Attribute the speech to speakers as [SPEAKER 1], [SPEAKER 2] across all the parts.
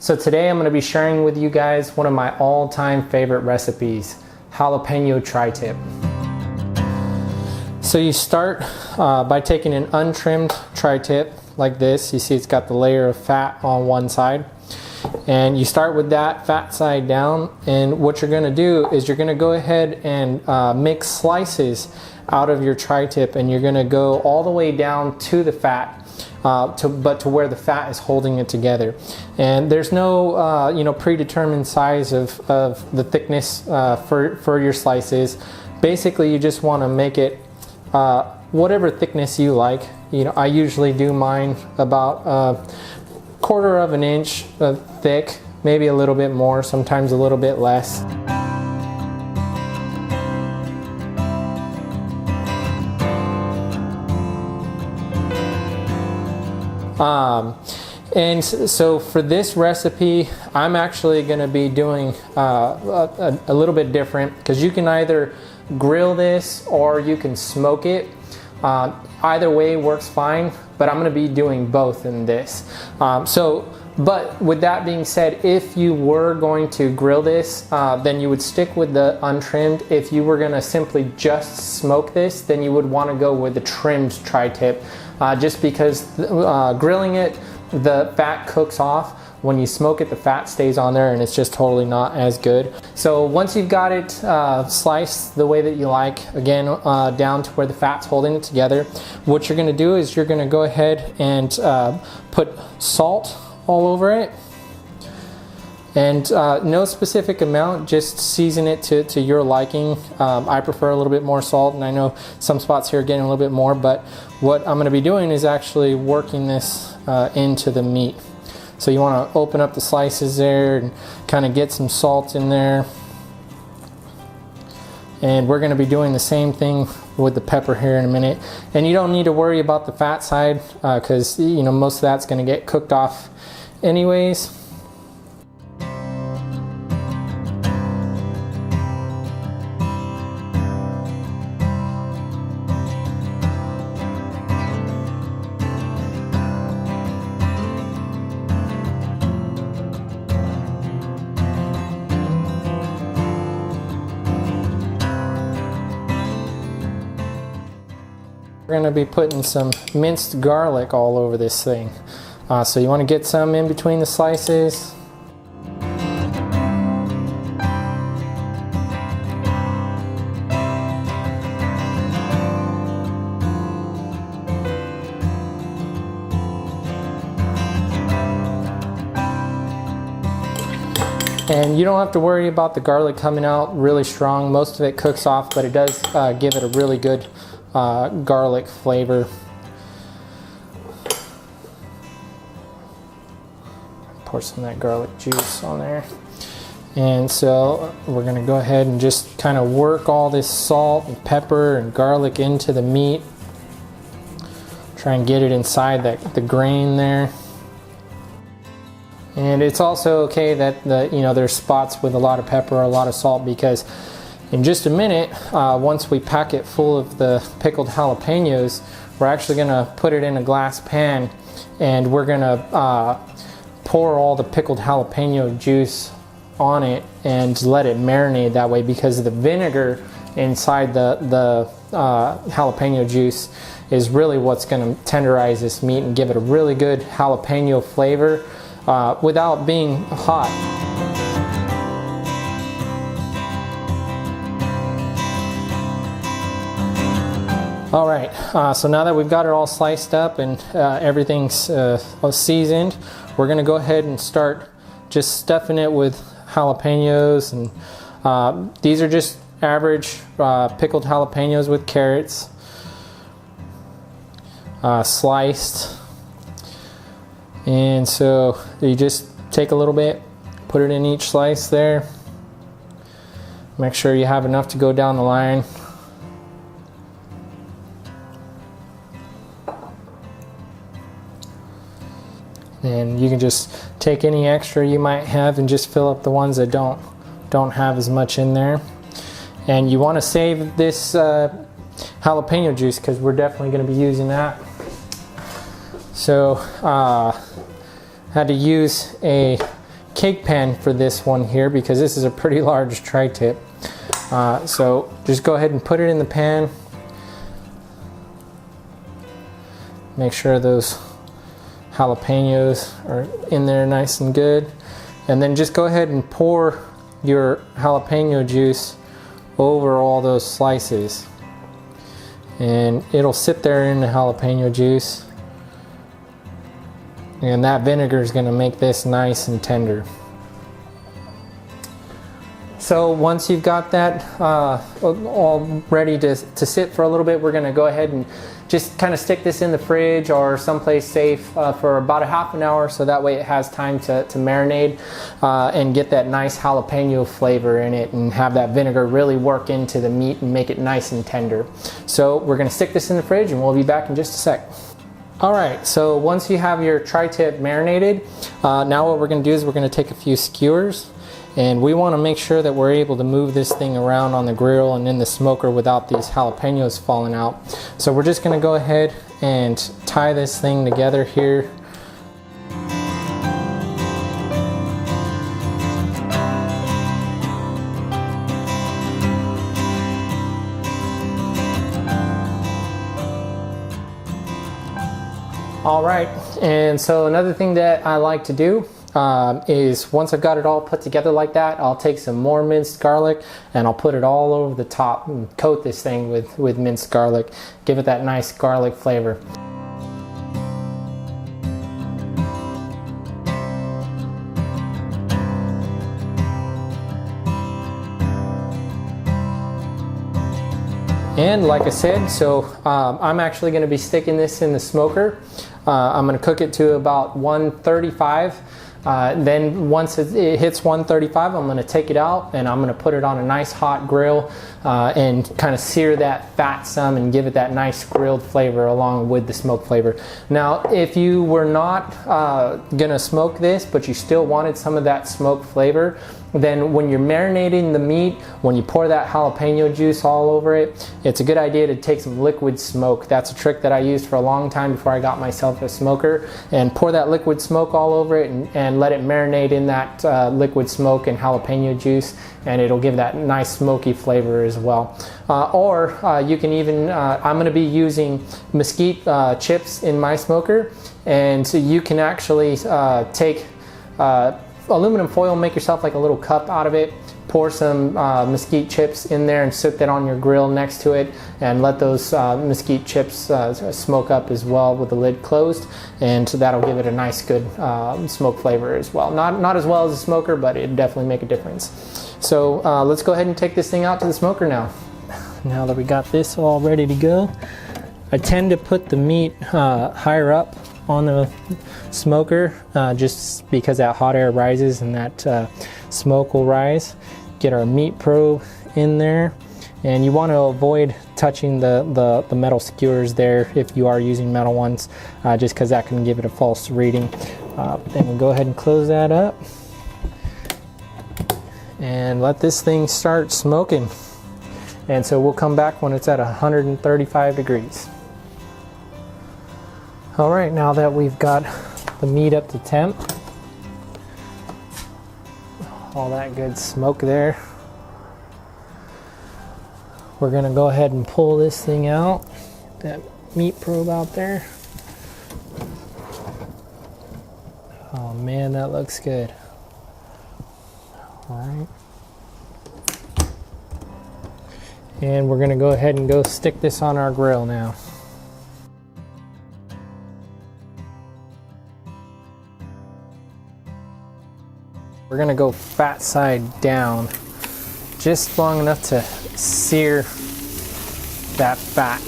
[SPEAKER 1] So today I'm going to be sharing with you guys one of my all-time favorite recipes, jalapeno tri-tip. So you start by taking an untrimmed tri-tip like this. You see it's got the layer of fat on one side. And you start with that fat side down, and what you're going to do is you're going to go ahead and make slices out of your tri-tip, and you're going to go all the way down to the fat, but to where the fat is holding it together. And there's no predetermined size of the thickness for your slices. Basically, you just want to make it whatever thickness you like. I usually do mine about 1/4 of an inch thick, maybe a little bit more, sometimes a little bit less. And so for this recipe, I'm actually going to be doing a little bit different, because you can either grill this or you can smoke it. Either way works fine, but I'm going to be doing both in this. But with that being said, if you were going to grill this, then you would stick with the untrimmed. If you were going to simply just smoke this, then you would want to go with the trimmed tri-tip, just because grilling it, the fat cooks off. When you smoke it, the fat stays on there and it's just totally not as good. So once you've got it sliced the way that you like, again, down to where the fat's holding it together, what you're going to do is you're going to go ahead and put salt all over it. And no specific amount, just season it to your liking. I prefer a little bit more salt, and I know some spots here are getting a little bit more, but what I'm going to be doing is actually working this into the meat. So you want to open up the slices there and kind of get some salt in there. And we're going to be doing the same thing with the pepper here in a minute. And you don't need to worry about the fat side, because most of that's going to get cooked off anyways. We're going to be putting some minced garlic all over this thing. So you want to get some in between the slices. And you don't have to worry about the garlic coming out really strong. Most of it cooks off, but it does give it a really good garlic flavor. Pour some of that garlic juice on there. And so we're going to go ahead and just kind of work all this salt and pepper and garlic into the meat. Try and get it inside the grain there. And it's also okay that there's spots with a lot of pepper or a lot of salt, because in just a minute, once we pack it full of the pickled jalapenos, we're actually going to put it in a glass pan, and we're going to pour all the pickled jalapeno juice on it and let it marinate that way, because the vinegar inside the jalapeno juice is really what's going to tenderize this meat and give it a really good jalapeno flavor without being hot. All right, so now that we've got it all sliced up and everything's seasoned, we're going to go ahead and start just stuffing it with jalapenos. And these are just average pickled jalapenos with carrots, sliced. And so you just take a little bit, put it in each slice there. Make sure you have enough to go down the line. And you can just take any extra you might have and just fill up the ones that don't have as much in there. And you want to save this jalapeno juice, because we're definitely going to be using that. So had to use a cake pan for this one here because this is a pretty large tri-tip. So just go ahead and put it in the pan. Make sure those jalapeños are in there nice and good. And then just go ahead and pour your jalapeno juice over all those slices. And it'll sit there in the jalapeno juice. And that vinegar is going to make this nice and tender. So once you've got that all ready to sit for a little bit, we're going to go ahead and just kind of stick this in the fridge or someplace safe for about a half an hour, so that way it has time to marinate and get that nice jalapeno flavor in it and have that vinegar really work into the meat and make it nice and tender. So we're going to stick this in the fridge and we'll be back in just a sec. Alright, so once you have your tri-tip marinated, now what we're going to do is we're going to take a few skewers, and we want to make sure that we're able to move this thing around on the grill and in the smoker without these jalapenos falling out. So we're just going to go ahead and tie this thing together here. All right, and so another thing that I like to do is once I've got it all put together like that, I'll take some more minced garlic and I'll put it all over the top and coat this thing with minced garlic, give it that nice garlic flavor. And like I said, so I'm actually going to be sticking this in the smoker. I'm going to cook it to about 135. Then once it hits 135, I'm going to take it out and I'm going to put it on a nice hot grill and kind of sear that fat some and give it that nice grilled flavor along with the smoke flavor. Now, if you were not going to smoke this, but you still wanted some of that smoke flavor, then when you're marinating the meat, when you pour that jalapeno juice all over it, it's a good idea to take some liquid smoke. That's a trick that I used for a long time before I got myself a smoker, and pour that liquid smoke all over it and let it marinate in that liquid smoke and jalapeno juice, and it'll give that nice smoky flavor as well. Or you can even, I'm going to be using mesquite chips in my smoker, and so you can actually take aluminum foil, make yourself like a little cup out of it, pour some mesquite chips in there and sit that on your grill next to it, and let those mesquite chips smoke up as well with the lid closed, and that'll give it a nice good smoke flavor as well. Not as well as a smoker, but it definitely make a difference. So let's go ahead and take this thing out to the smoker now. Now that we got this all ready to go, I tend to put the meat higher up on the smoker just because that hot air rises and that smoke will rise. Get our meat probe in there, and you want to avoid touching the metal skewers there if you are using metal ones, just because that can give it a false reading. Then we'll go ahead and close that up and let this thing start smoking, and so we'll come back when it's at 135 degrees. All right, now that we've got the meat up to temp, all that good smoke there, we're gonna go ahead and pull this thing out, that meat probe out there. Oh man, that looks good. All right. And we're gonna go ahead and go stick this on our grill now. We're gonna go fat side down, just long enough to sear that fat.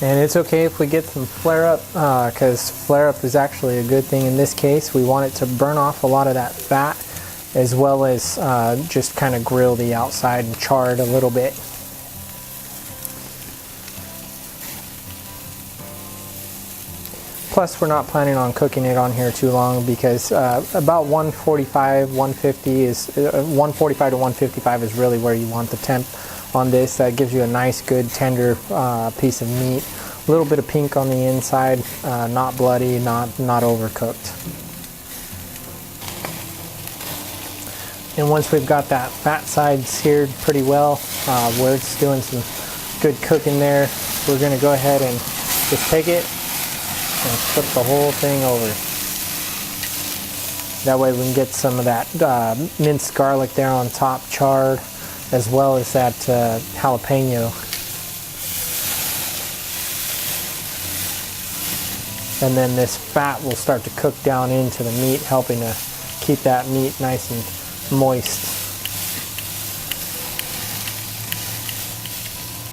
[SPEAKER 1] And it's okay if we get some flare up, because flare up is actually a good thing in this case. We want it to burn off a lot of that fat, as well as just kind of grill the outside and char it a little bit. Plus, we're not planning on cooking it on here too long because about 145, 150 is 145 to 155 is really where you want the temp on this. That gives you a nice, good, tender piece of meat. A little bit of pink on the inside, not bloody, not overcooked. And once we've got that fat side seared pretty well, where it's doing some good cooking there, we're going to go ahead and just take it and flip the whole thing over. That way we can get some of that minced garlic there on top charred, as well as that jalapeno. And then this fat will start to cook down into the meat, helping to keep that meat nice and moist.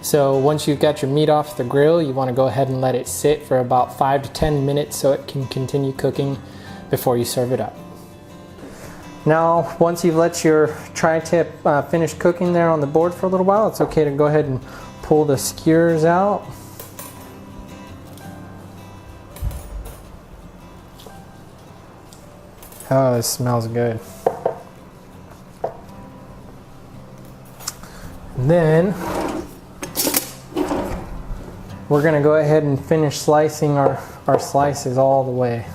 [SPEAKER 1] So once you've got your meat off the grill, you want to go ahead and let it sit for about 5 to 10 minutes so it can continue cooking before you serve it up. Now, once you've let your tri-tip finish cooking there on the board for a little while, it's okay to go ahead and pull the skewers out. Oh, this smells good. And then we're going to go ahead and finish slicing our slices all the way.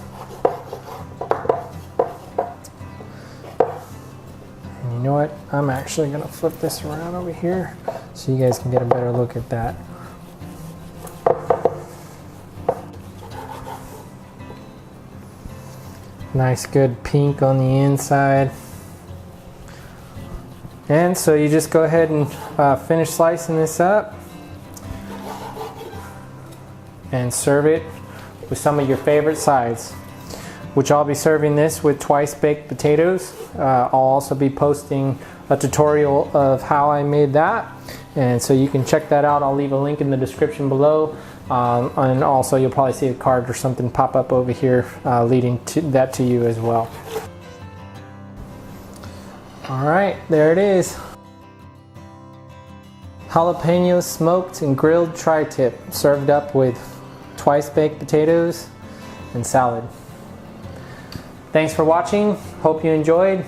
[SPEAKER 1] And you know what? I'm actually going to flip this around over here so you guys can get a better look at that. Nice good pink on the inside. And so you just go ahead and finish slicing this up and serve it with some of your favorite sides, which I'll be serving this with twice baked potatoes. I'll also be posting a tutorial of how I made that, and so you can check that out. I'll leave a link in the description below. And also you'll probably see a card or something pop up over here leading to that to you as well. Alright, there it is. Jalapeno smoked and grilled tri-tip served up with twice baked potatoes and salad. Thanks for watching. Hope you enjoyed.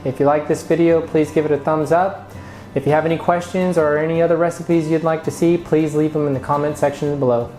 [SPEAKER 1] If you like this video, please give it a thumbs up. If you have any questions or any other recipes you'd like to see, please leave them in the comment section below.